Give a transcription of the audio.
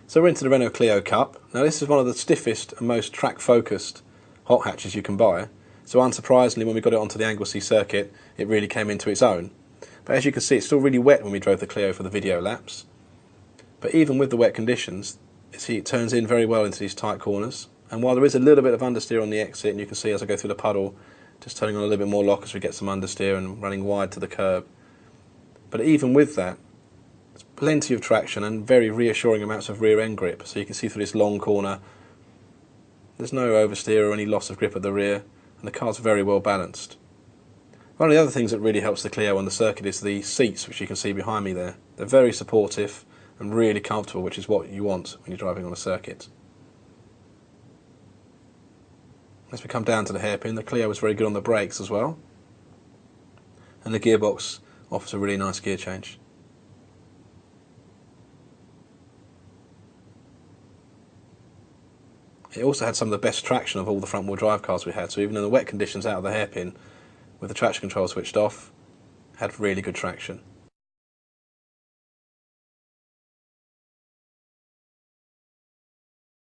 So we're into the Renault Clio Cup. Now this is one of the stiffest and most track-focused hot hatches you can buy. So unsurprisingly, when we got it onto the Anglesey circuit, it really came into its own. But as you can see, it's still really wet when we drove the Clio for the video laps. But even with the wet conditions, it turns in very well into these tight corners. And while there is a little bit of understeer on the exit, and you can see as I go through the puddle, just turning on a little bit more lock as we get some understeer and running wide to the curb. But even with that, there's plenty of traction and very reassuring amounts of rear end grip. So you can see through this long corner, there's no oversteer or any loss of grip at the rear, and the car's very well balanced. One of the other things that really helps the Clio on the circuit is the seats, which you can see behind me there. They're very supportive and really comfortable, which is what you want when you're driving on a circuit. As we come down to the hairpin, the Clio is very good on the brakes as well, and the gearbox offers a really nice gear change. It also had some of the best traction of all the front wheel drive cars we had, so even in the wet conditions out of the hairpin, with the traction control switched off, had really good traction.